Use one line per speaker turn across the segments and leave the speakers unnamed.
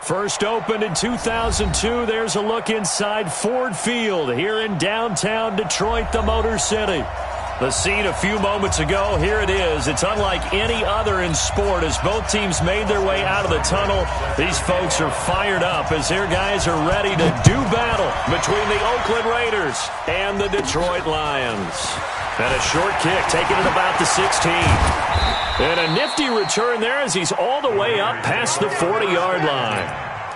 First opened in 2002. There's a look inside Ford Field here in downtown Detroit, the Motor City. The scene a few moments ago, here it is. It's unlike any other in sport as both teams made their way out of the tunnel. These folks are fired up as their guys are ready to do battle between the Oakland Raiders and the Detroit Lions. And a short kick taken at about the 16. And a nifty return there as he's all the way up past the 40-yard line.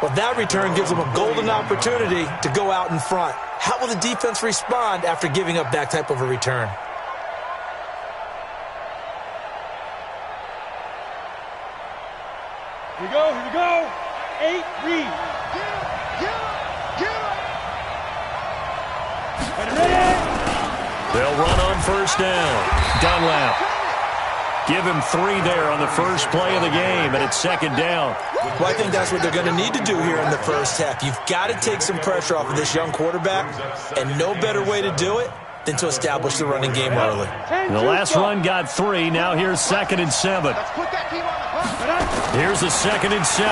Well, that return gives him a golden opportunity to go out in front. How will the defense respond after giving up that type of a return?
Here we go, here we go. 8, read.
They'll run on first down. Dunlap. Give him 3 there on the first play of the game, and it's second down.
Well, I think that's what they're going to need to do here in the first half. You've got to take some pressure off of this young quarterback, and no better way to do it than to establish the running game early.
The last run got 3. Now here's 2nd and 7. Here's the 2nd and 7.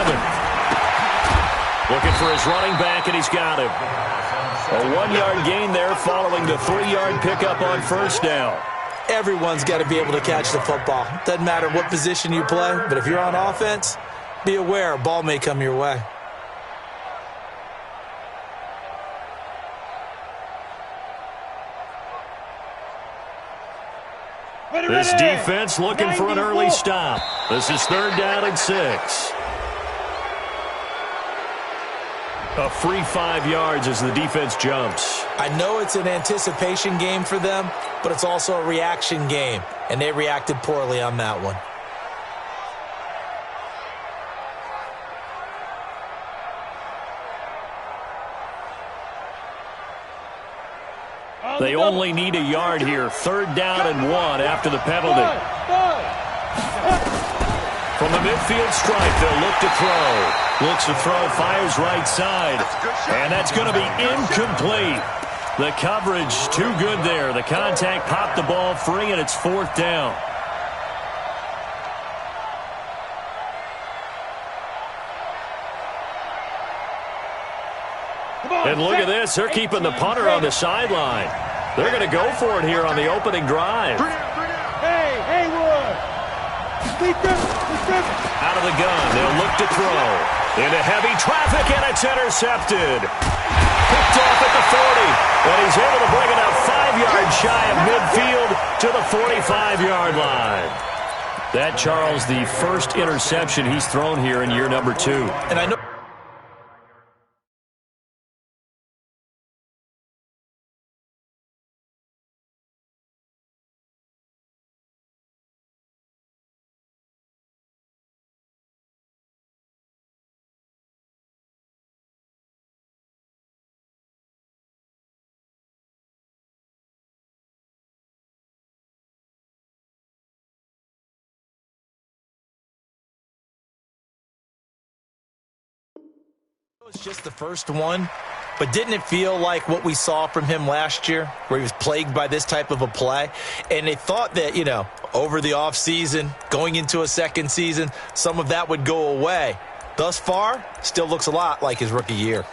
Looking for his running back, and he's got him. A 1-yard gain there following the 3-yard pickup on first down.
Everyone's got to be able to catch the football. Doesn't matter what position you play, but if you're on offense, be aware a ball may come your way.
This defense looking for an early stop. This is 3rd down and 6. A free 5 yards as the defense jumps.
I know it's an anticipation game for them, but it's also a reaction game, and they reacted poorly on that one.
They only need a yard here. 3rd down and 1 after the penalty. From the midfield stripe, they'll look to throw. Looks to throw, fires right side. And that's going to be incomplete. The coverage too good there. The contact popped the ball free, and it's 4th down. And look at this. They're keeping the punter on the sideline. They're going to go for it here on the opening drive.
Hey, Haywood.
Out of the gun. They'll look to throw. Into heavy traffic, and it's intercepted. Picked off at the 40. And he's able to bring it up 5 yards shy of midfield to the 45-yard line. That, Charles, the first interception he's thrown here in year number 2.
And I know. It's just the first one, but didn't it feel like what we saw from him last year, where he was plagued by this type of a play? And they thought that, over the offseason, going into a second season, some of that would go away. Thus far, still looks a lot like his rookie year.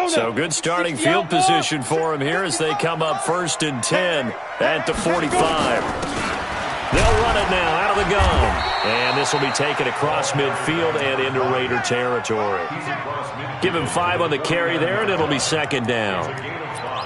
So good starting field position for him here as they come up 1st and 10 at the 45. They'll run it now out of the gun. And this will be taken across midfield and into Raider territory. Give him 5 on the carry there, and it'll be 2nd down.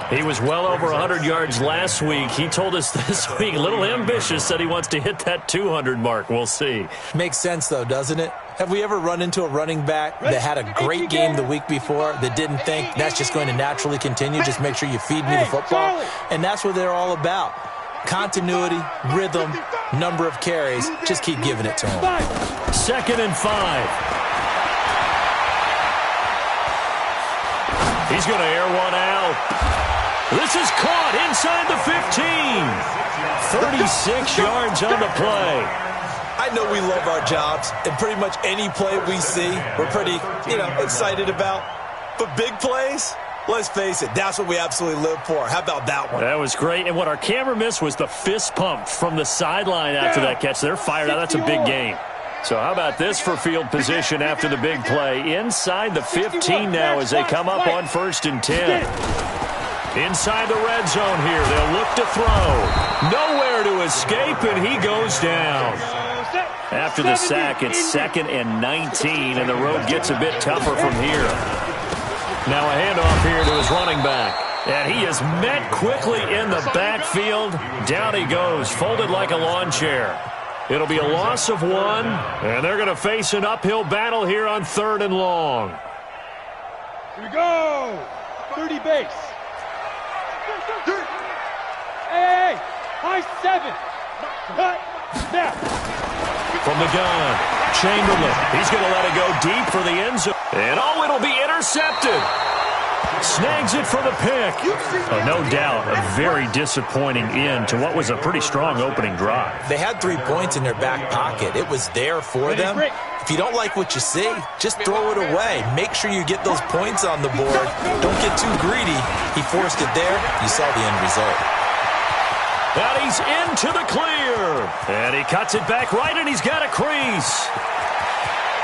He was well over 100 yards last week. He told us this week, a little ambitious, said he wants to hit that 200 mark. We'll see.
Makes sense, though, doesn't it? Have we ever run into a running back that had a great game the week before that didn't think that's just going to naturally continue? Just make sure you feed me the football. And that's what they're all about. Continuity, rhythm, number of carries. Just keep giving it to him.
2nd and 5. He's going to air one out. This is caught inside the 15. 36 yards on the play.
I know we love our jobs, and pretty much any play we see, we're pretty, excited about. But big plays, Let's face it, that's what we absolutely live for. How about that one?
That was great. And what our camera missed was the fist pump from the sideline after that catch. They're fired out. That's a big game. So how about this for field position after the big play? Inside the 15 now as they come up on 1st and 10. Inside the red zone here. They'll look to throw. Nowhere to escape, and he goes down. After the sack, it's 2nd and 19, and the road gets a bit tougher from here. Now a handoff here to his running back. And he is met quickly in the backfield. Down he goes, folded like a lawn chair. It'll be a loss of 1, and they're going to face an uphill battle here on 3rd and long.
Here we go. 30 base. Hey, high 7. Cut. Now.
From the gun, Chamberlain. He's going to let it go deep for the end zone. And oh, it'll be intercepted. Snags it for the pick. No doubt, a very disappointing end to what was a pretty strong opening drive.
They had 3 points in their back pocket. It was there for them. If you don't like what you see, just throw it away. Make sure you get those points on the board. Don't get too greedy. He forced it there. You saw the end result.
And he's into the clear. And he cuts it back right, and he's got a crease.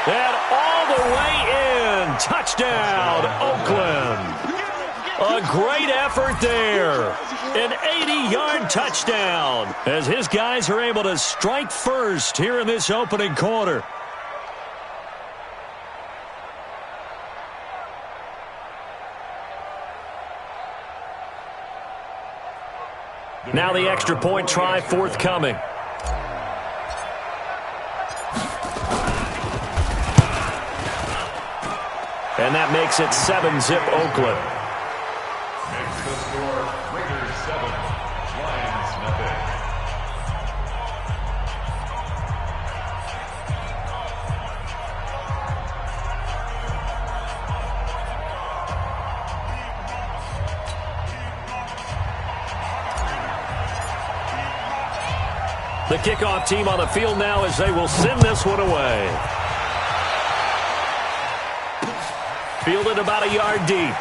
And all the way in. Touchdown, Oakland. A great effort there. An 80-yard touchdown as his guys are able to strike first here in this opening quarter. Now the extra point try forthcoming. And that makes it 7-zip Oakland.
Makes the score Raiders 7, Lions nothing.
The kickoff team on the field now as they will send this one away. Fielded about a yard deep.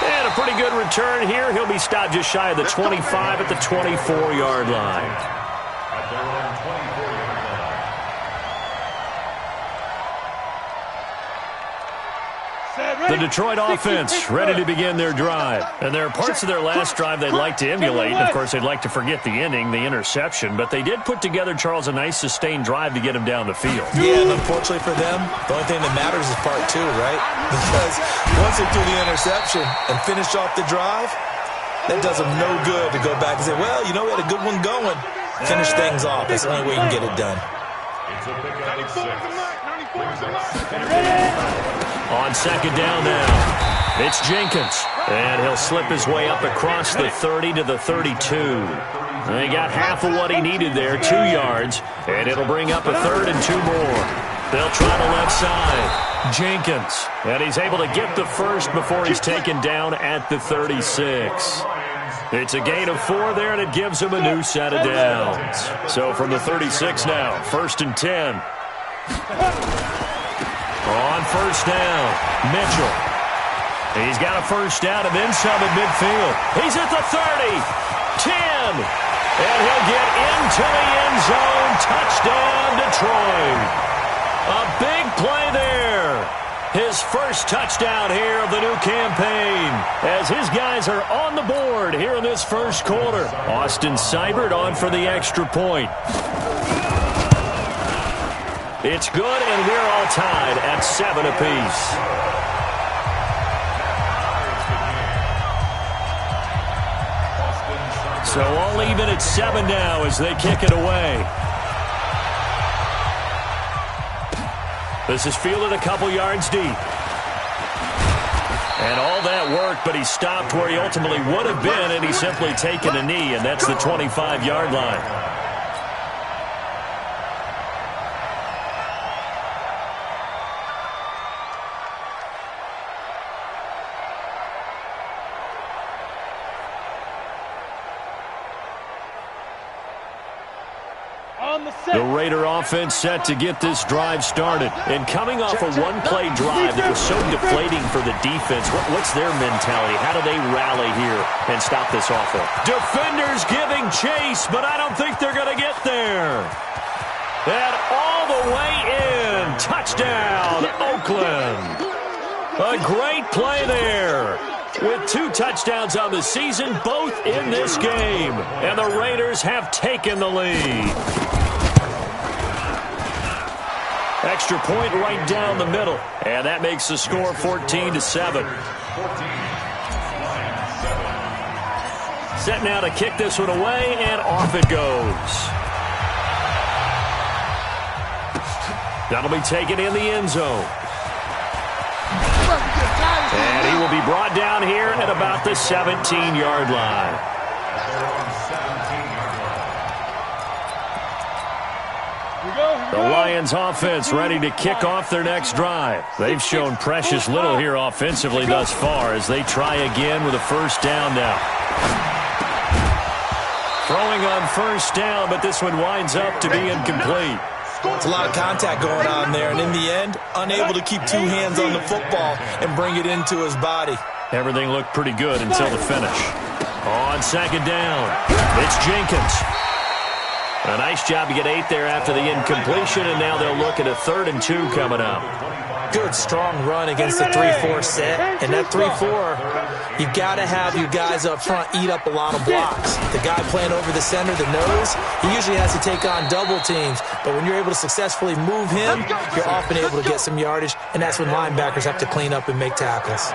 And a pretty good return here. He'll be stopped just shy of the 25 at the 24-yard line.
At their own 24-yard line.
The Detroit offense ready to begin their drive. And there are parts of their last drive they'd like to emulate. And, of course, they'd like to forget the ending, the interception. But they did put together, Charles, a nice sustained drive to get him down the field.
Yeah, and unfortunately for them, the only thing that matters is part 2, right? Because once they threw the interception and finished off the drive, that does them no good to go back and say, well, you know, we had a good one going. Finish things off. That's the only way you can get it done.
It's a pickup of 6.
On 2nd down now, it's Jenkins. And he'll slip his way up across the 30 to the 32. He got half of what he needed there, 2 yards. And it'll bring up a 3rd and 2 more. They'll try the left side. Jenkins. And he's able to get the first before he's taken down at the 36. It's a gain of 4 there, and it gives him a new set of downs. So from the 36 now, 1st and 10. On 1st down, Mitchell. He's got a 1st down and then some at midfield. He's at the 30, 10, and he'll get into the end zone. Touchdown, Detroit. A big play there. His first touchdown here of the new campaign as his guys are on the board here in this first quarter. Austin Seibert on for the extra point. It's good, and we're all tied at 7 apiece. So all even at 7 now as they kick it away. This is fielded a couple yards deep. And all that work, but he stopped where he ultimately would have been, and he's simply taken a knee, and that's the 25-yard line.
On the set.
The Raider offense set to get this drive started. And coming off a one-play drive that was so deflating for the defense, what's their mentality? How do they rally here and stop this offense? Defenders giving chase, but I don't think they're going to get there. And all the way in. Touchdown, Oakland. A great play there. With 2 touchdowns on the season, both in this game. And the Raiders have taken the lead. Extra point right down the middle. And that makes the score 14-7. Set now to kick this one away, and off it goes. That'll be taken in the end zone. And he will be brought down here at about the 17-yard line. The Lions offense ready to kick off their next drive. They've shown precious little here offensively thus far as they try again with a first down now. Throwing on first down, but this one winds up to be incomplete.
It's a lot of contact going on there, and in the end, unable to keep 2 hands on the football and bring it into his body.
Everything looked pretty good until the finish. On second down, it's Jenkins. A nice job to get 8 there after the incompletion, and now they'll look at a 3rd and 2 coming up.
Good, strong run against the 3-4 set. And that 3-4, you've got to have your guys up front eat up a lot of blocks. The guy playing over the center, the nose, he usually has to take on double teams. But when you're able to successfully move him, you're often able to get some yardage, and that's when linebackers have to clean up and make tackles.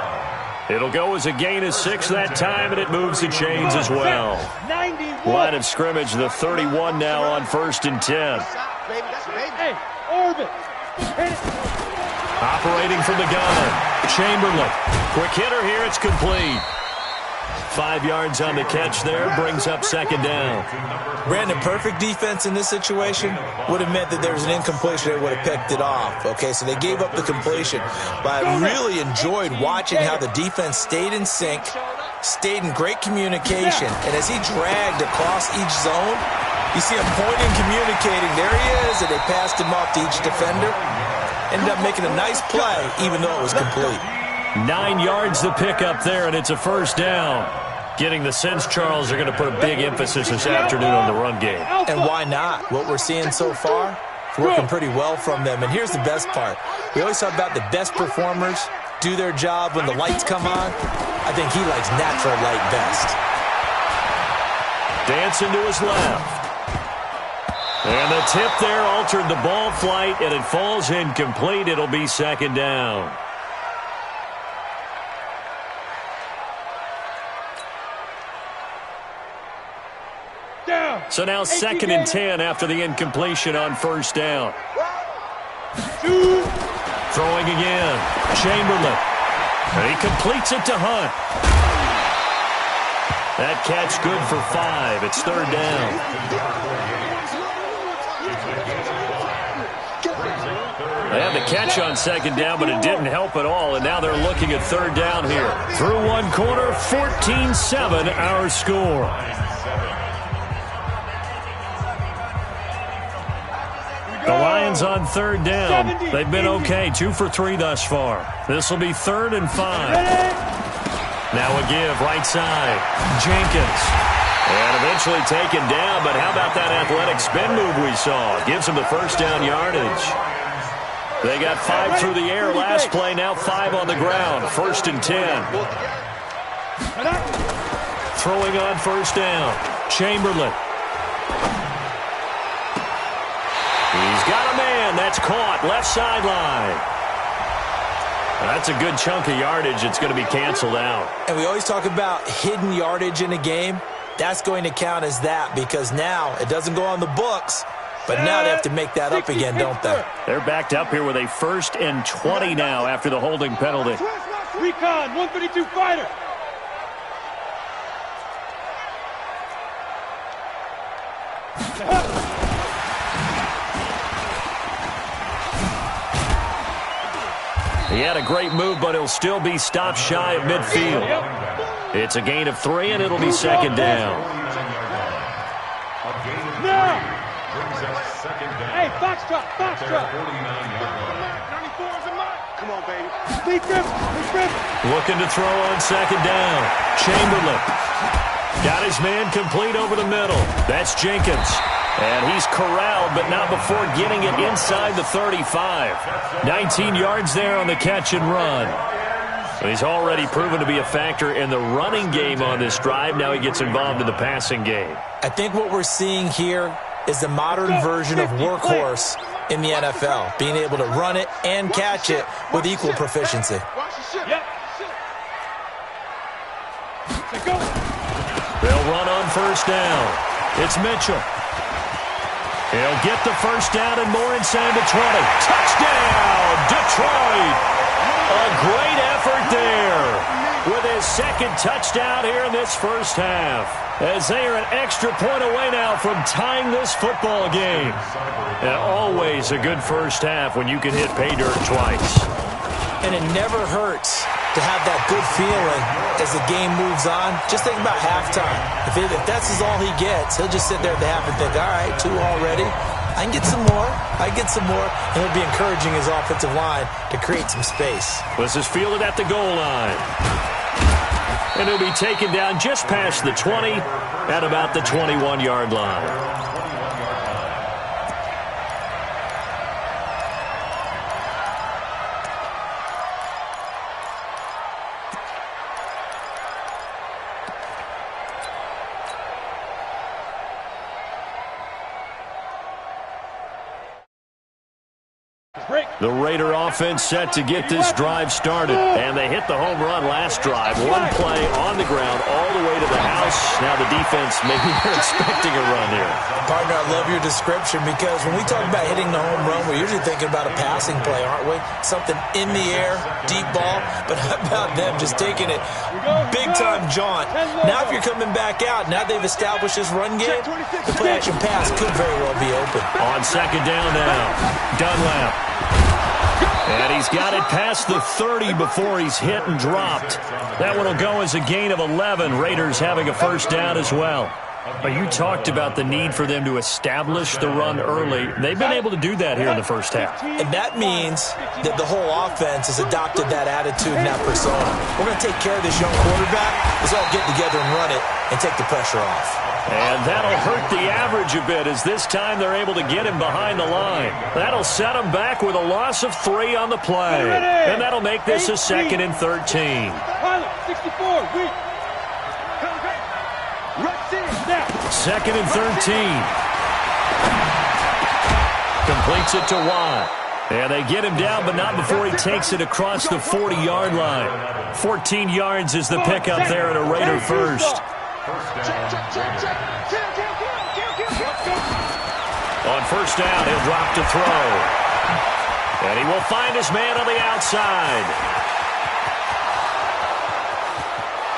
It'll go as a gain of 6 that time, and it moves the chains as well. Line of scrimmage, the 31 now on 1st and 10.
Hey, Orbit.
Operating from the gun, Chamberlain. Quick hitter here, it's complete. 5 yards on the catch there, brings up second down.
Brandon, perfect defense in this situation would have meant that there was an incompletion. They would have picked it off. Okay, so they gave up the completion. But I really enjoyed watching how the defense stayed in sync, stayed in great communication. And as he dragged across each zone, you see him pointing, communicating. There he is, and they passed him off to each defender. Ended up making a nice play, even though it was complete.
9 yards the pickup there, and it's a first down. Getting the sense Charles are going to put a big emphasis this afternoon on the run game.
And why not? What we're seeing so far, it's working pretty well from them. And here's the best part. We always talk about the best performers do their job when the lights come on. I think he likes natural light best.
Dancing to his left. And the tip there altered the ball flight, and it falls incomplete. It'll be second down. So now 2nd and 10 after the incompletion on first down. Throwing again. Chamberlain. And he completes it to Hunt. That catch good for 5. It's 3rd down. They had the catch on second down, but it didn't help at all, and now they're looking at 3rd down here. Through one quarter, 14-7 our score. The Lions on 3rd down. They've been okay, 2 for 3 thus far. This will be 3rd and 5. Now a give, right side. Jenkins. And eventually taken down, but how about that athletic spin move we saw? Gives him the first down yardage. They got 5 through the air last play, now 5 on the ground. 1st and 10. Throwing on first down. Chamberlain. He's got a man. That's caught. Left sideline. That's a good chunk of yardage. It's going to be canceled out.
And we always talk about hidden yardage in a game. That's going to count as that because now it doesn't go on the books, but now they have to make that up again, don't they?
They're backed up here with a 1st and 20 now after the holding penalty.
Recon, 132 fighter.
He had a great move, but he'll still be stopped shy of midfield. It's a gain of 3, and it'll be second down.
Box drop, box drop.
49-yard line.
94 is a mark. Come on, baby. Lead grip, lead grip.
Looking to throw on second down. Chamberlain. Got his man complete over the middle. That's Jenkins. And he's corralled, but not before getting it inside the 35. 19 yards there on the catch and run. He's already proven to be a factor in the running game on this drive. Now he gets involved in the passing game.
I think what we're seeing here is the modern version of workhorse in the NFL, being able to run it and catch it with equal proficiency.
Yep. Go.
They'll run on first down. It's Mitchell. He'll get the first down and more inside the 20. Touchdown, Detroit! A great effort there with his second touchdown here in this first half. As they are an extra point away now from tying this football game. And always a good first half when you can hit pay dirt twice.
And it never hurts to have that good feeling as the game moves on. Just think about halftime. If that's all he gets, he'll just sit there at the half and think, all right, 2 already. I can get some more. I can get some more. And he'll be encouraging his offensive line to create some space.
This is fielded at the goal line. And he'll be taken down just past the 20 at about the 21-yard line. The Raider offense set to get this drive started. And they hit the home run last drive. One play on the ground all the way to the house. Now the defense, maybe they're expecting a run here.
Partner, I love your description because when we talk about hitting the home run, we're usually thinking about a passing play, aren't we? Something in the air, deep ball. But how about them just taking it big-time jaunt? Now if you're coming back out, now they've established this run game, the play-action pass could very well be open.
On second down now, Dunlap. And he's got it past the 30 before he's hit and dropped. That one will go as a gain of 11. Raiders having a first down as well. You talked about the need for them to establish the run early. They've been able to do that here in the first half.
And that means that the whole offense has adopted that attitude and that persona. We're going to take care of this young quarterback. Let's all get together and run it and take the pressure off.
And that'll hurt the average a bit as this time they're able to get him behind the line. That'll set him back with a loss of 3 on the play. And that'll make this a 2nd and 13.
Pilot, 64, weak.
2nd and 13. Completes it to Watt. And they get him down, but not before he takes it across the 40-yard line. 14 yards is the pickup there at a Raider first. On first down, he'll drop to throw. And he will find his man on the outside.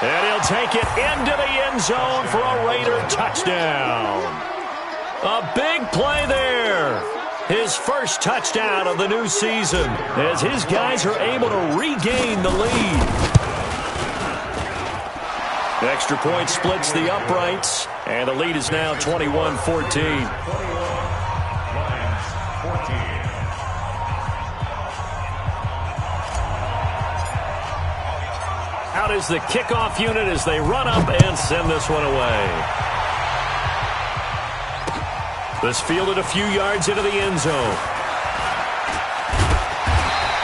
And he'll take it into the end zone for a Raider touchdown. A big play there. His first touchdown of the new season as his guys are able to regain the lead. The extra point splits the uprights, and the lead is now 21-14. Out is the kickoff unit as they run up and send this one away. This fielded a few yards into the end zone.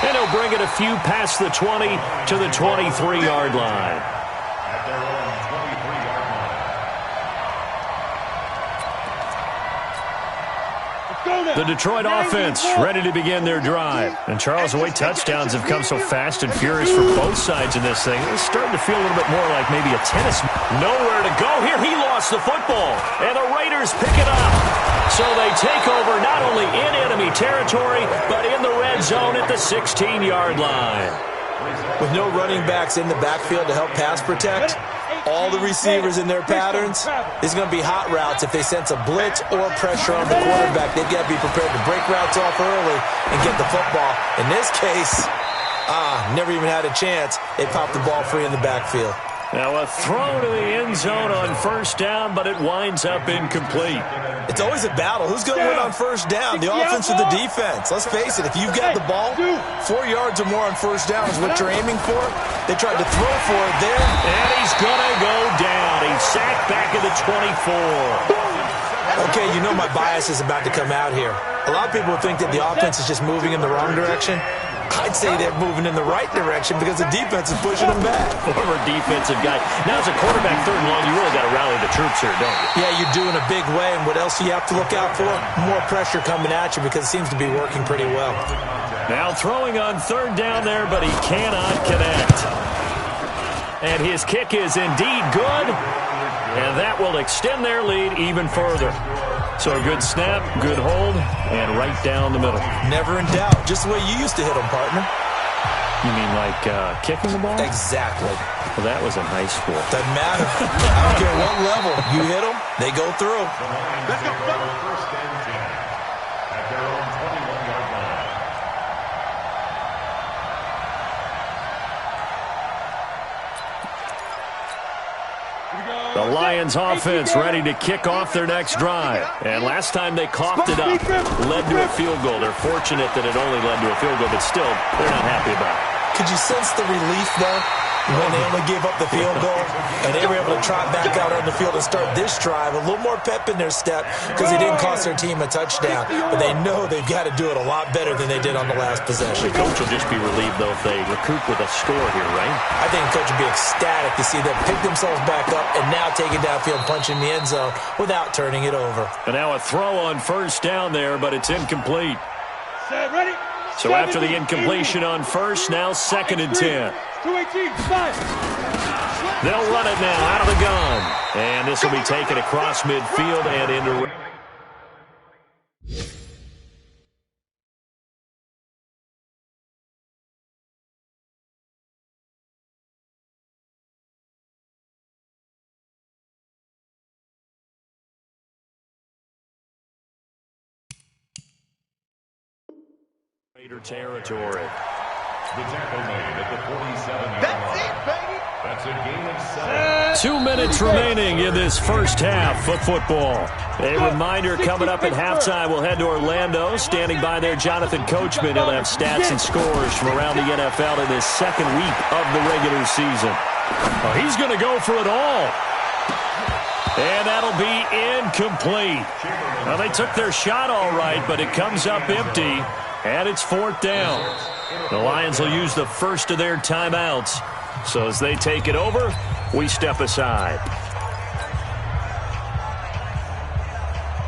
And he'll bring it a few past the 20 to the 23-yard line. The Detroit offense ready to begin their drive. And Charles, the way touchdowns have come so fast and furious for both sides in this thing, it's starting to feel a little bit more like maybe a tennis. Nowhere to go here. He lost the football. And the Raiders pick it up. So they take over not only in enemy territory, but in the red zone at the 16-yard line.
With no running backs in the backfield to help pass protect, all the receivers in their patterns, there's going to be hot routes if they sense a blitz or pressure on the quarterback. They've got to be prepared to break routes off early and get the football. In this case, never even had a chance. They popped the ball free in the backfield.
Now a throw to the end zone on first down, but it winds up incomplete.
It's always a battle. Who's going to win on first down, the offense or the defense? Let's face it, if you've got the ball, 4 yards or more on first down is what you're aiming for. They tried to throw for it there.
And he's going to go down. He's sacked back at the 24.
Okay, you know my bias is about to come out here. A lot of people think that the offense is just moving in the wrong direction. I'd say they're moving in the right direction because the defense is pushing them back.
Former defensive guy. Now, as a quarterback, third and long, you really got to rally the troops here, don't you?
Yeah, you're doing a big way, and what else do you have to look out for? More pressure coming at you because it seems to be working pretty well.
Now throwing on third down there, but he cannot connect. And his kick is indeed good, and that will extend their lead even further. So a good snap, good hold, and right down the middle.
Never in doubt. Just the way you used to hit them, partner.
You mean like kicking the ball?
Exactly.
Well, that was in high school.
Doesn't matter. I don't care what level. You hit them, they go through.
Let's go. First and 10 at their own 21-yard line.
The Lions offense ready to kick off their next drive. And last time they coughed it up, led to a field goal. They're fortunate that it only led to a field goal, but still, they're not happy about it.
Could you sense the relief, though, when they only gave up the field goal and they were able to trot back out on the field and start this drive? A little more pep in their step because they didn't cost their team a touchdown. But they know they've got to do it a lot better than they did on the last possession.
The coach will just be relieved, though, if they recoup with a score here, right?
I think the coach will be ecstatic to see them pick themselves back up and now take it downfield, punch in the end zone without turning it over.
And now a throw on first down there, but it's incomplete.
Ready?
So after the incompletion on first, now 2nd and 10.
218,
They'll run it now out of the gun. And this will be taken across midfield and into... territory.
The tackle made at the 47-yard line. That's a gain of 7.
2 minutes remaining in this first half of football. A reminder coming up at halftime. We'll head to Orlando. Standing by there, Jonathan Coachman. He'll have stats and scores from around the NFL in his second week of the regular season. Well, he's going to go for it all. And that'll be incomplete. Well, they took their shot all right, but it comes up empty. And it's 4th down. The Lions will use the first of their timeouts. So as they take it over, we step aside.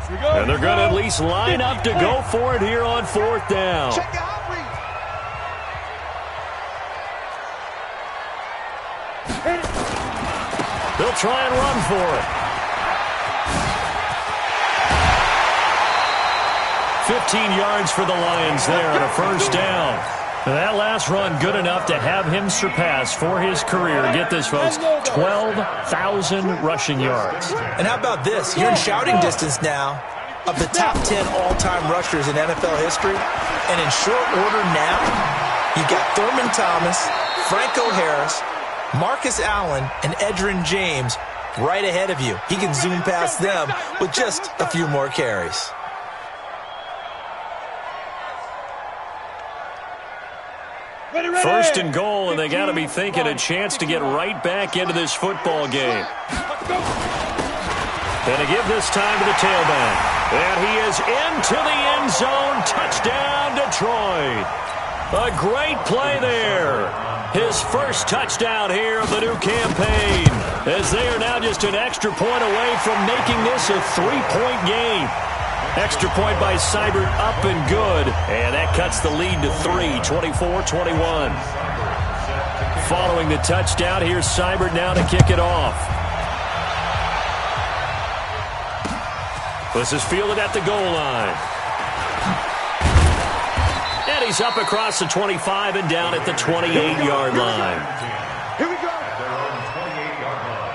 And they're going to at least line up to go for it here on 4th down. They'll try and run for it. 15 yards for the Lions there on a first down. That last run good enough to have him surpass for his career. Get this, folks, 12,000 rushing yards.
And how about this? You're in shouting distance now of the top 10 all-time rushers in NFL history. And in short order now, you've got Thurman Thomas, Franco Harris, Marcus Allen, and Edgerrin James right ahead of you. He can zoom past them with just a few more carries.
First and goal, and they got to be thinking a chance to get right back into this football game. And to give this time to the tailback. And he is into the end zone. Touchdown, Detroit. A great play there. His first touchdown here of the new campaign, as they are now just an extra point away from making this a 3-point game. Extra point by Seibert, up and good. And that cuts the lead to 3, 24-21. Following the touchdown, here's Seibert now to kick it off. This is fielded at the goal line. And he's up across the 25 and down at the 28-yard line.
Here we go.
At their own 28-yard line.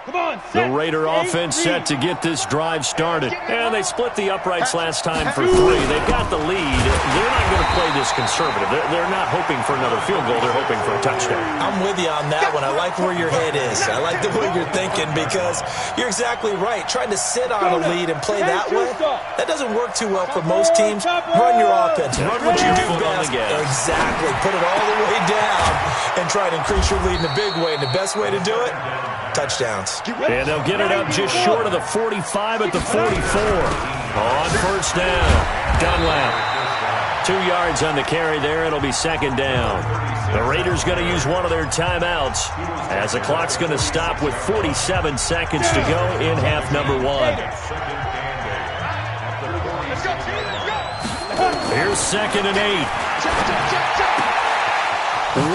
Come on,
The Raider offense set to get this drive started. And they split the uprights last time for 3. They've got the lead. They're not going to play this conservative. They're not hoping for another field goal. They're hoping for a touchdown.
I'm with you on that one. I like where your head is. I like the way you're thinking because you're exactly right. Trying to sit on a lead and play that way, that doesn't work too well for most teams. Run your offense. Run what you do best. Exactly. Put it all the way down and try to increase your lead in a big way. And the best way to do it, touchdowns.
And they'll get it up just short of the 45 at the 44. On first down, Dunlap. 2 yards on the carry there. It'll be second down. The Raiders going to use one of their timeouts as the clock's going to stop with 47 seconds to go in half number 1. Here's 2nd and 8.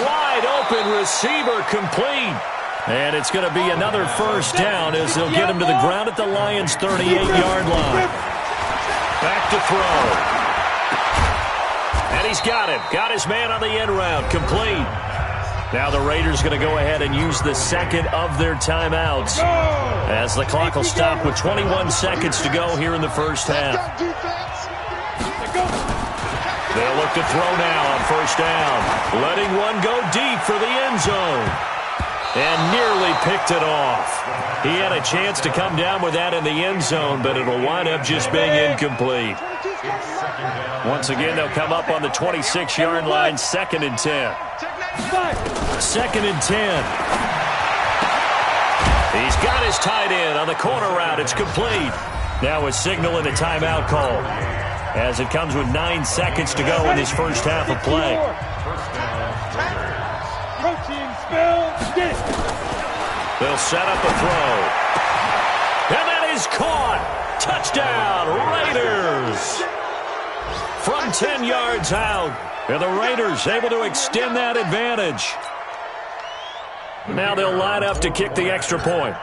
Wide open receiver complete. And it's going to be another first down as they'll get him to the ground at the Lions' 38-yard line. Back to throw. And he's got him. Got his man on the end route. Complete. Now the Raiders going to go ahead and use the second of their timeouts as the clock will stop with 21 seconds to go here in the first half. They'll look to throw now on first down. Letting one go deep for the end zone. And nearly picked it off. He had a chance to come down with that in the end zone, but it'll wind up just being incomplete. Once again, they'll come up on the 26-yard line, 2nd and 10. 2nd and 10. He's got his tight end on the corner route. It's complete. Now a signal and a timeout call as it comes with 9 seconds to go in this first half of play. They'll set up a throw. And that is caught. Touchdown, Raiders. From 10 yards out. And the Raiders able to extend that advantage. Now they'll line up to kick the extra point.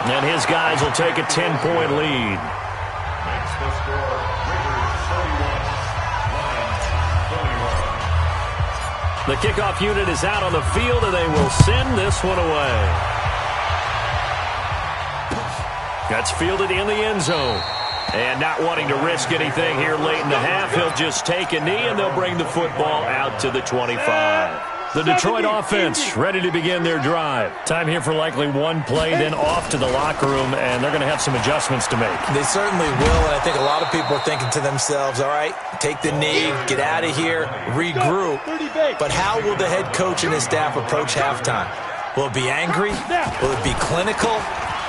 And his guys will take a 10-point lead.
Makes the score, Raiders 31, Lions 21.
The kickoff unit is out on the field, and they will send this one away. That's fielded in the end zone. And not wanting to risk anything here late in the half, he'll just take a knee, and they'll bring the football out to the 25. The Detroit offense ready to begin their drive. Time here for likely one play, then off to the locker room, and they're going to have some adjustments to make.
They certainly will, and I think a lot of people are thinking to themselves, all right, take the knee, get out of here, regroup. But how will the head coach and his staff approach halftime? Will it be angry? Will it be clinical?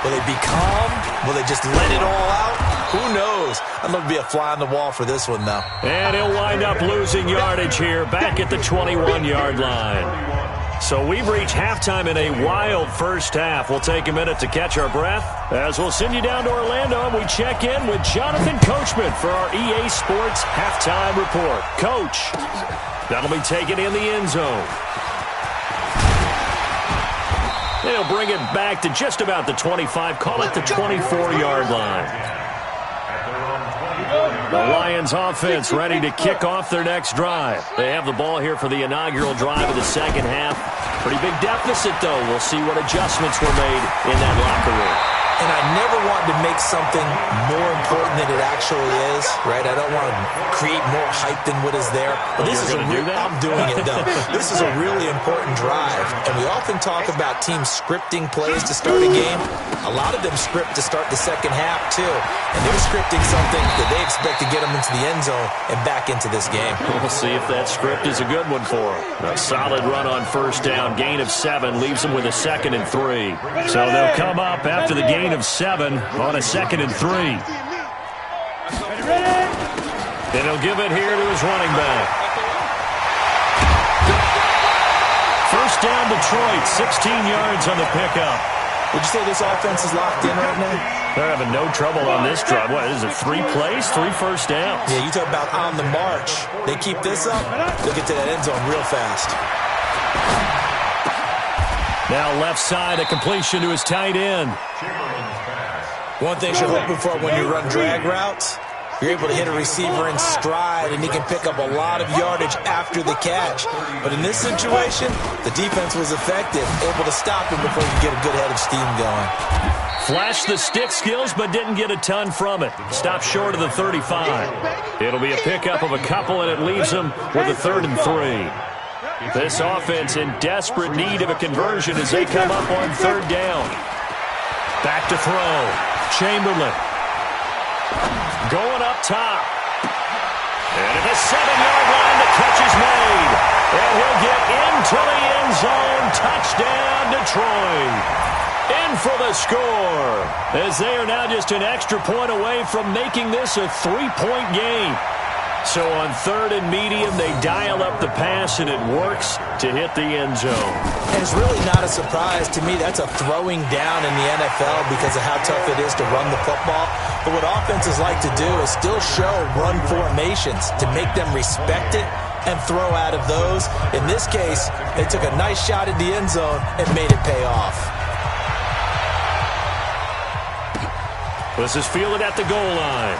Will they be calm? Will they just let it all out? Who knows? I'd love to be a fly on the wall for this one, though.
And he'll wind up losing yardage here back at the 21-yard line. So we've reached halftime in a wild first half. We'll take a minute to catch our breath as we'll send you down to Orlando and we check in with Jonathan Coachman for our EA Sports Halftime Report. Coach, that'll be taken in the end zone. They'll bring it back to just about the 25, call it the 24-yard line. The Lions offense ready to kick off their next drive. They have the ball here for the inaugural drive of the second half. Pretty big deficit, though. We'll see what adjustments were made in that locker room.
And I never want to make something more important than it actually is, right? I don't want to create more hype than what is there. But this is I'm doing it, though. This is a really important drive. And we often talk about teams scripting plays to start a game. A lot of them script to start the second half, too. And they're scripting something that they expect to get them into the end zone and back into this game.
We'll see if that script is a good one for them. A solid run on first down. Gain of 7 leaves them with a 2nd and 3. So they'll come up after the gain of 7 on a 2nd and 3. And he'll give it here to his running back. First down Detroit, 16 yards on the pickup.
Would you say this offense is locked in right now?
They're having no trouble on this drive. What is it, 3 plays, 3 first downs?
Yeah, you talk about on the march. They keep this up, they'll get to that end zone real fast.
Now left side, a completion to his tight end.
One thing you're hoping for when you run drag routes, You're able to hit a receiver in stride, and he can pick up a lot of yardage after the catch. But in this situation, the defense was effective, able to stop him before he could get a good head of steam going.
Flashed the stick skills, but didn't get a ton from it. Stopped short of the 35. It'll be a pickup of a couple, and it leaves them with a 3rd and 3. This offense in desperate need of a conversion as they come up on 3rd down. Back to throw. Chamberlain. Going up top. And at the 7-yard line, the catch is made. And he'll get into the end zone. Touchdown, Detroit. In for the score, as they are now just an extra point away from making this a 3-point game. So on 3rd and medium, they dial up the pass, and it works to hit the end zone.
And it's really not a surprise to me. That's a throwing down in the NFL because of how tough it is to run the football. But what offenses like to do is still show run formations to make them respect it and throw out of those. In this case, they took a nice shot at the end zone and made it pay off.
This is fielded at the goal line.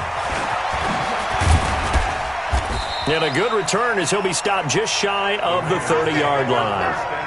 And a good return as he'll be stopped just shy of the 30-yard line.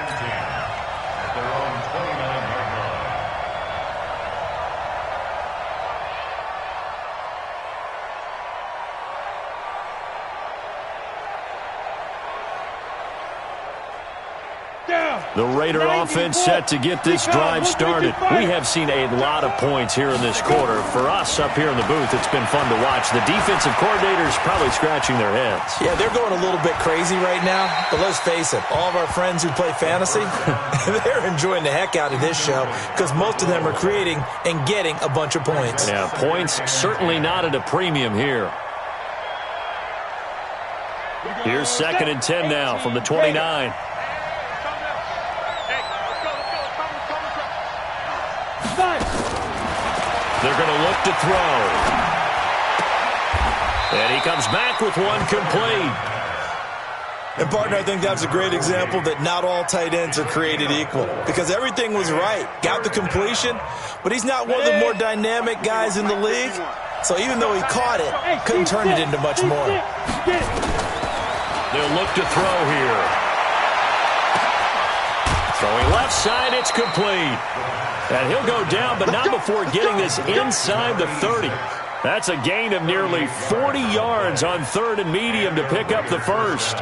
The Raider offense set to get this drive started. We have seen a lot of points here in this quarter. For us up here in the booth, it's been fun to watch. The defensive coordinators probably scratching their heads.
Yeah, they're going a little bit crazy right now. But let's face it, all of our friends who play fantasy, they're enjoying the heck out of this show because most of them are creating and getting a bunch of points.
Yeah, points certainly not at a premium here. Here's 2nd and 10 now from the 29. They're going to look to throw. And he comes back with one complete.
And, partner, I think that's a great example that not all tight ends are created equal because everything was right. Got the completion, but he's not one of the more dynamic guys in the league. So even though he caught it, couldn't turn it into much more.
They'll look to throw here. Throwing left side, it's complete. And he'll go down, but not before getting this inside the 30. That's a gain of nearly 40 yards on 3rd and medium to pick up the first.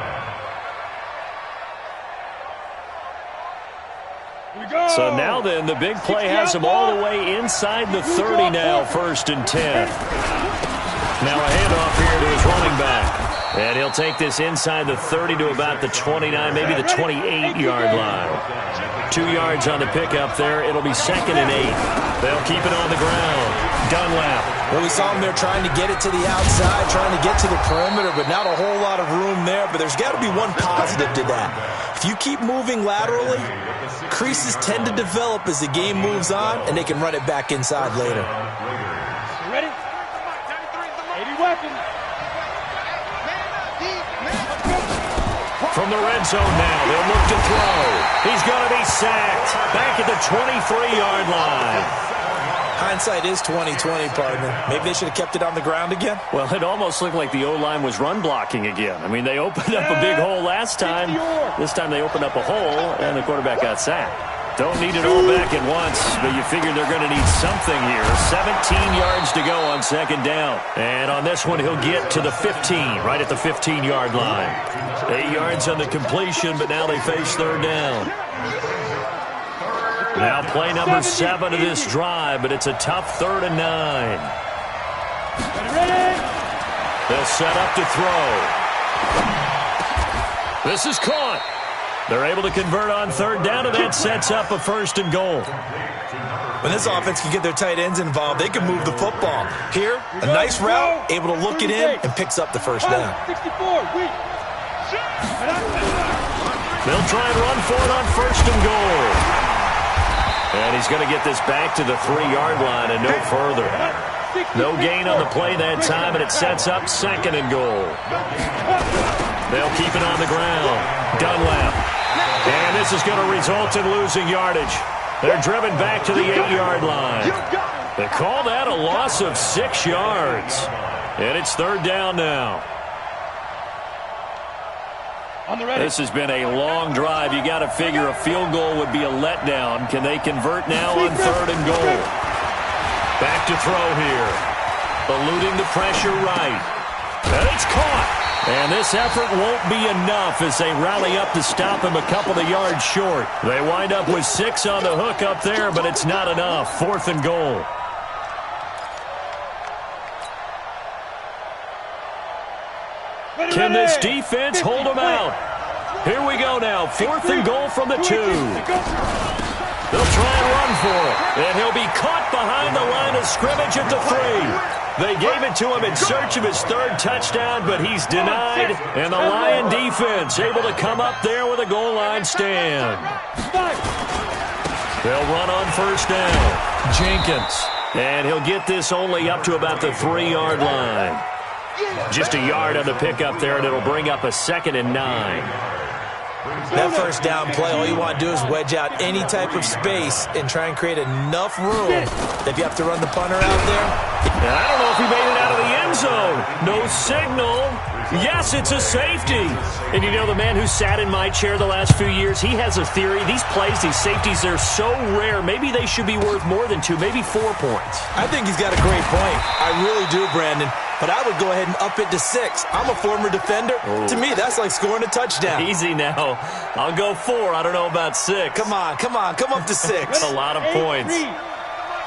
So now then, the big play has him all the way inside the 30 now, 1st and 10. Now a handoff here to his running back. And he'll take this inside the 30 to about the 29, maybe the 28-yard line. 2 yards on the pickup there. It'll be 2nd and 8. They'll keep it on the ground. Dunlap.
Well, we saw him there trying to get it to the outside, trying to get to the perimeter, but not a whole lot of room there. But there's got to be one positive to that. If you keep moving laterally, creases tend to develop as the game moves on, and they can run it back inside later.
Ready? 80 weapons.
From the red zone now, they'll look to throw. He's going to be sacked back at the 23-yard line.
Hindsight is 20/20, partner. Maybe they should have kept it on the ground again.
Well, it almost looked like the O-line was run blocking again. I mean, they opened up a big hole last time. This time they opened up a hole, and the quarterback got sacked. Don't need it all back at once, but you figure they're going to need something here. 17 yards to go on 2nd down. And on this one, he'll get to the 15, right at the 15-yard line. 8 yards on the completion, but now they face 3rd down. Now play number 7 of this drive, but it's a tough 3rd and 9. They'll set up to throw. This is caught. They're able to convert on 3rd down, and that sets up a 1st and goal.
When this offense can get their tight ends involved, they can move the football. Here, a nice route, able to look it in, and picks up the 1st down.
They'll try and run for it on 1st and goal. And he's going to get this back to the 3-yard line and no further. No gain on the play that time, and it sets up 2nd and goal. They'll keep it on the ground. Dunlap. And this is going to result in losing yardage. They're driven back to the 8-yard line. They call that a loss of 6 yards. And it's third down now. This has been a long drive. You got to figure a field goal would be a letdown. Can they convert now on third and goal? Back to throw here. Eluding the pressure right. And it's caught. And this effort won't be enough as they rally up to stop him a couple of yards short. They wind up with 6 on the hook up there, but it's not enough. Fourth and goal. Can this defense hold them out? Here we go now. Fourth and goal from the 2. They'll try and run for it. And he'll be caught behind the line of scrimmage at the 3. They gave it to him in search of his third touchdown, but he's denied. And the Lion defense able to come up there with a goal line stand. They'll run on first down. Jenkins. And he'll get this only up to about the 3-yard line. Just a yard on the pickup there, and it'll bring up a 2nd and 9.
That first down play, all you want to do is wedge out any type of space and try and create enough room. If you have to run the punter out there.
And I don't know if he made it out of the end zone. No signal. Yes, it's a safety. And you know, the man who sat in my chair the last few years, he has a theory. These plays, these safeties, they're so rare. Maybe they should be worth more than 2, maybe 4 points.
I think he's got a great point. I really do, Brandon. But I would go ahead and up it to 6. I'm a former defender. Oh. To me, that's like scoring a touchdown.
Easy now. I'll go 4. I don't know about 6.
Come on. Come up to 6.
That's a lot of points.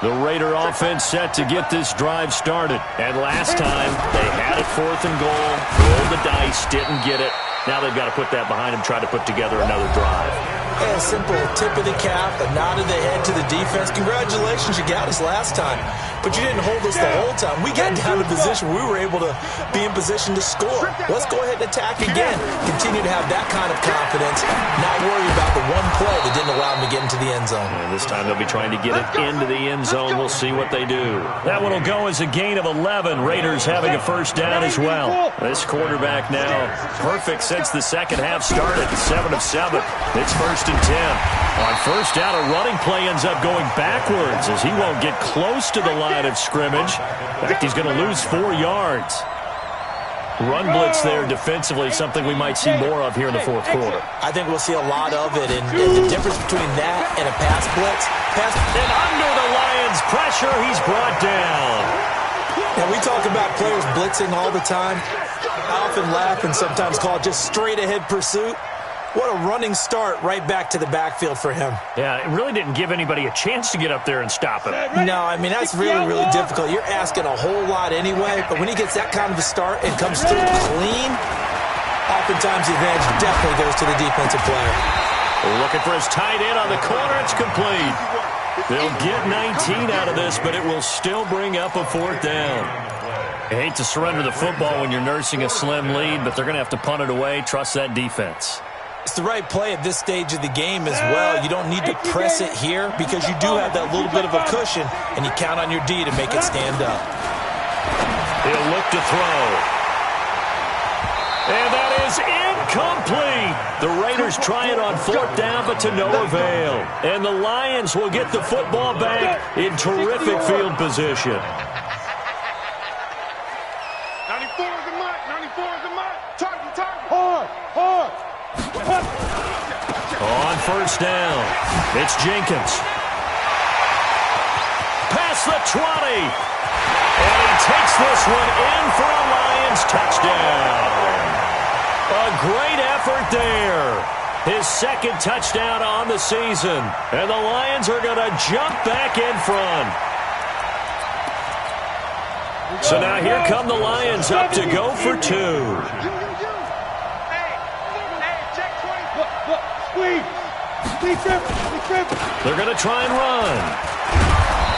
The Raider offense set to get this drive started. And last time, they had it 4th and goal. Rolled the dice, didn't get it. Now they've got to put that behind them, try to put together another drive.
Yeah, a simple tip of the cap, a nod of the head to the defense. Congratulations, you got us last time. But you didn't hold us the whole time. We got down to position. We were able to be in position to score. Let's go ahead and attack again. Continue to have that kind of confidence. Not worry about the one play that didn't allow them to get into the end zone.
And this time they'll be trying to get it into the end zone. We'll see what they do. That one will go as a gain of 11. Raiders having a first down as well. This quarterback now perfect since the second half started. 7 of 7. It's 1st and 10. On first down, a running play ends up going backwards as he won't get close to the line of scrimmage. In fact, he's going to lose 4 yards. Run blitz there defensively, something we might see more of here in the fourth quarter.
I think we'll see a lot of it, and the difference between that and a pass blitz.
And under the Lions' pressure, he's brought down.
Now, we talk about players blitzing all the time. I often laugh and sometimes call it just straight-ahead pursuit. What a running start right back to the backfield for him.
Yeah, it really didn't give anybody a chance to get up there and stop him.
No, I mean, that's really, really difficult. You're asking a whole lot anyway, but when he gets that kind of a start and comes through clean, oftentimes the advantage definitely goes to the defensive player.
Looking for his tight end on the corner. It's complete. They'll get 19 out of this, but it will still bring up a 4th down. I hate to surrender the football when you're nursing a slim lead, but they're going to have to punt it away. Trust that defense.
It's the right play at this stage of the game as well. You don't need to press it here because you do have that little bit of a cushion, and you count on your D to make it stand up.
He'll look to throw. And that is incomplete. The Raiders try it on 4th down, but to no avail. And the Lions will get the football back in terrific field position.
94 is the mark. 94 is the mark. Target. Hard.
On first down, it's Jenkins. Past the 20. And he takes this one in for a Lions touchdown. A great effort there. His 2nd touchdown on the season. And the Lions are going to jump back in front. So now here come the Lions up to go for 2. They're going to try and run.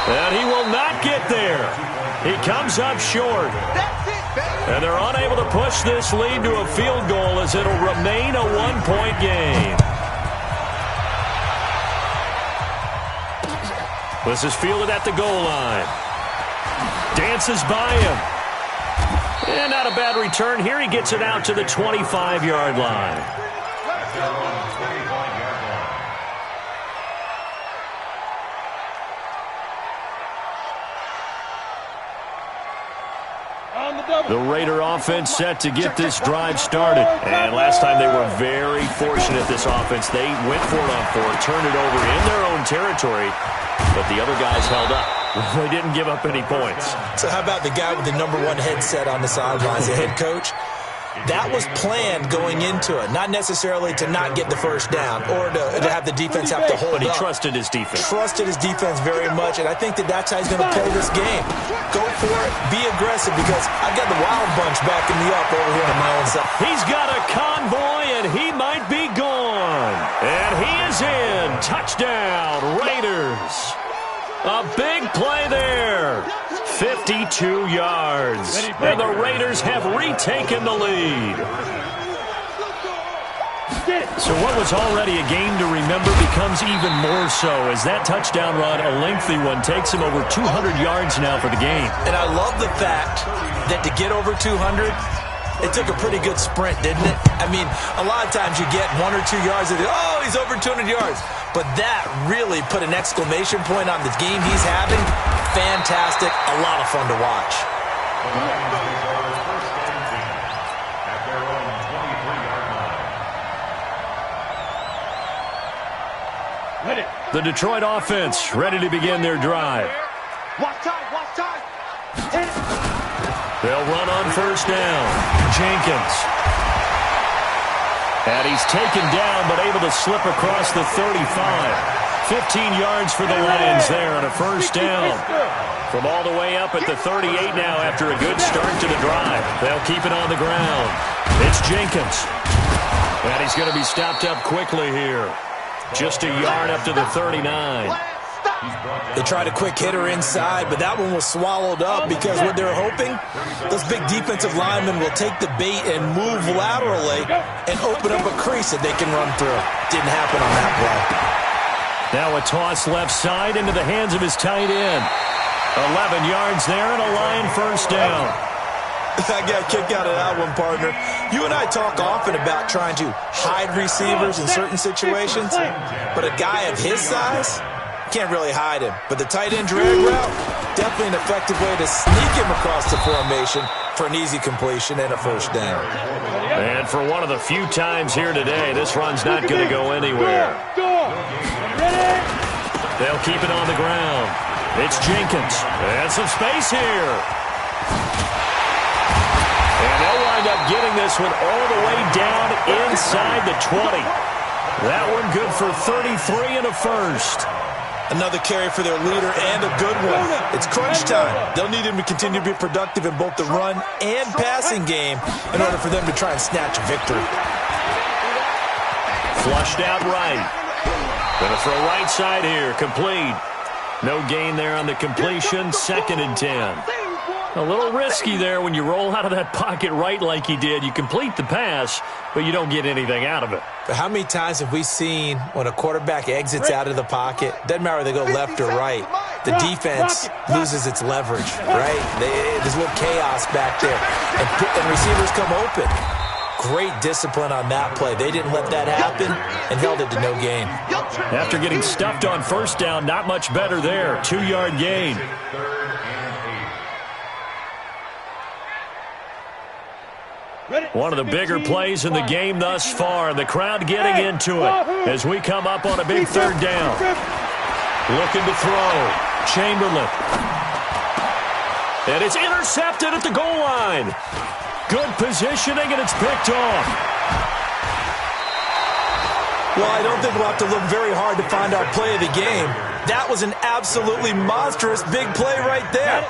And he will not get there. He comes up short. And they're unable to push this lead to a field goal as it'll remain a 1-point game. This is fielded at the goal line. Dances by him. And not a bad return. Here he gets it out to the 25-yard line. The Raider offense set to get this drive started. And last time they were very fortunate, this offense. They went for it on fourth, turned it over in their own territory, but the other guys held up. They didn't give up any points.
So how about the guy with the #1 headset on the sidelines, the head coach? That was planned going into it, not necessarily to not get the first down or to have the defense have to hold up.
But he trusted his defense.
Trusted his defense very much, and I think that's how he's going to play this game. Go for it, be aggressive, because I've got the wild bunch backing me up over here on my own side.
He's got a convoy, and he might be gone. And he is in. Touchdown, Raiders. A big play there. 52 yards. And the Raiders have retaken the lead. So what was already a game to remember becomes even more so as that touchdown run, a lengthy one, takes him over 200 yards now for the game.
And I love the fact that to get over 200, it took a pretty good sprint, didn't it? I mean, a lot of times you get 1 or 2 yards and oh, he's over 200 yards. But that really put an exclamation point on the game he's having. Fantastic. A lot of fun to watch.
The Detroit offense ready to begin their drive.
Watch time, watch time.
They'll run on first down. Jenkins. And he's taken down, but able to slip across the 35. 15 yards for the Lions there on a first down. From all the way up at the 38 now after a good start to the drive. They'll keep it on the ground. It's Jenkins. And he's going to be stopped up quickly here. Just a yard up to the 39.
They tried a quick hitter inside, but that one was swallowed up because what they're hoping, those big defensive linemen will take the bait and move laterally and open up a crease that they can run through. Didn't happen on that play.
Now a toss left side into the hands of his tight end. 11 yards there and a Lion first down.
I got a kick out of that one, partner. You and I talk often about trying to hide receivers in certain situations, but a guy of his size can't really hide him. But the tight end drag route, definitely an effective way to sneak him across the formation for an easy completion and a first down.
And for one of the few times here today, this run's not going to go anywhere. They'll keep it on the ground. It's Jenkins. And some space here. And they'll wind up getting this one all the way down inside the 20. That one good for 33 and a first.
Another carry for their leader and a good one. It's crunch time. They'll need him to continue to be productive in both the run and passing game in order for them to try and snatch a victory.
Flushed out right. Going to throw right side here. Complete. No gain there on the completion. 2nd and 10. A little risky there when you roll out of that pocket right like he did. You complete the pass, but you don't get anything out of it.
But how many times have we seen when a quarterback exits out of the pocket, doesn't matter whether they go left or right, the defense loses its leverage, right? There's a little chaos back there, and receivers come open. Great discipline on that play. They didn't let that happen and held it to no gain.
After getting stuffed on first down, not much better there. 2-yard gain. One of the bigger plays in the game thus far. The crowd getting into it as we come up on a big 3rd down. Looking to throw. Chamberlain. And it's intercepted at the goal line. Good positioning, and it's picked off.
Well, I don't think we'll have to look very hard to find our play of the game. That was an absolutely monstrous big play right there.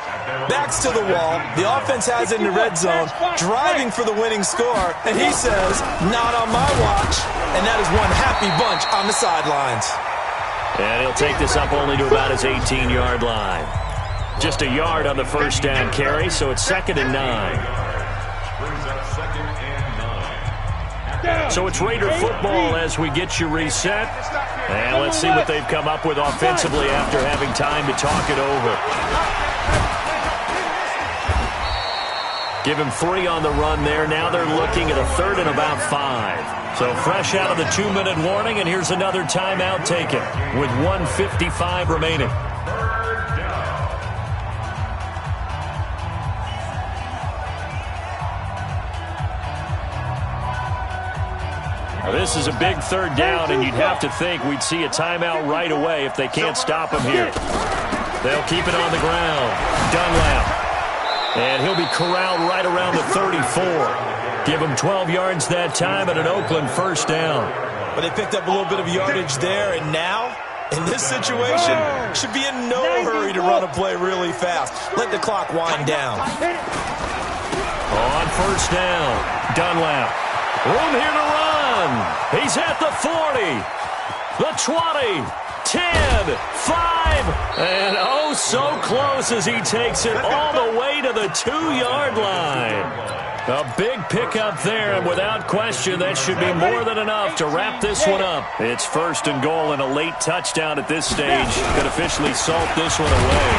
Backs to the wall. The offense has it in the red zone, driving for the winning score, and he says, not on my watch. And that is one happy bunch on the sidelines.
And he'll take this up only to about his 18-yard line. Just a yard on the first down carry, so it's 2nd and 9. So it's Raider football as we get you reset. And let's see what they've come up with offensively after having time to talk it over. Give him 3 on the run there. Now they're looking at a 3rd and about 5. So fresh out of the 2-minute warning, and here's another timeout taken with 1:55 remaining. This is a big third down, and you'd have to think we'd see a timeout right away if they can't stop him here. They'll keep it on the ground. Dunlap. And he'll be corralled right around the 34. Give him 12 yards that time and an Oakland first down.
But they picked up a little bit of yardage there, and now, in this situation, should be in no hurry to run a play really fast. Let the clock wind down.
On first down, Dunlap. Room here to run. He's at the 40, the 20, 10, 5, and oh, so close as he takes it all the way to the 2-yard line. A big pickup there, and without question, that should be more than enough to wrap this one up. It's first and goal, and a late touchdown at this stage could officially salt this one away.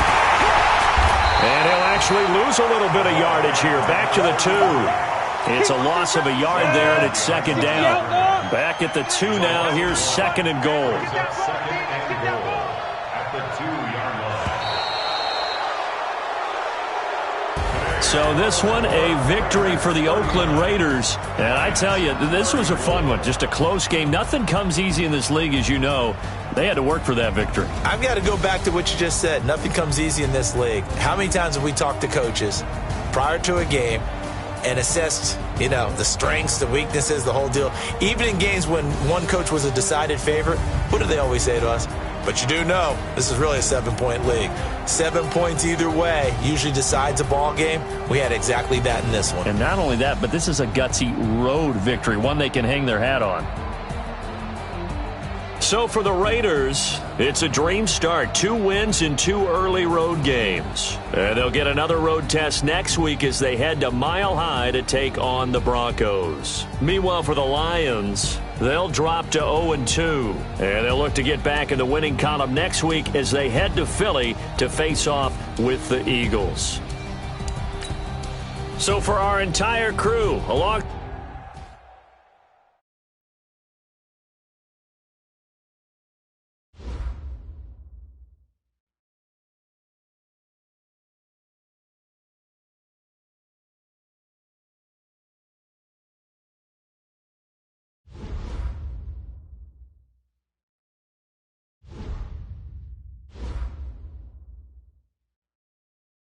And he'll actually lose a little bit of yardage here, back to the 2. It's a loss of a yard there, and it's second down. Back at the 2 now. Here's second and goal.
Second and goal at the 2-yard line.
So this one, a victory for the Oakland Raiders. And I tell you, this was a fun one. Just a close game. Nothing comes easy in this league, as you know. They had to work for that victory.
I've got to go back to what you just said. Nothing comes easy in this league. How many times have we talked to coaches prior to a game and assessed, the strengths, the weaknesses, the whole deal? Even in games when one coach was a decided favorite, what do they always say to us? But you do know this is really a 7-point league. 7 points either way usually decides a ball game. We had exactly that in this one.
And not only that, but this is a gutsy road victory, one they can hang their hat on. So for the Raiders, it's a dream start. 2 wins in 2 early road games. And they'll get another road test next week as they head to Mile High to take on the Broncos. Meanwhile, for the Lions, they'll drop to 0-2. And they'll look to get back in the winning column next week as they head to Philly to face off with the Eagles. So for our entire crew, along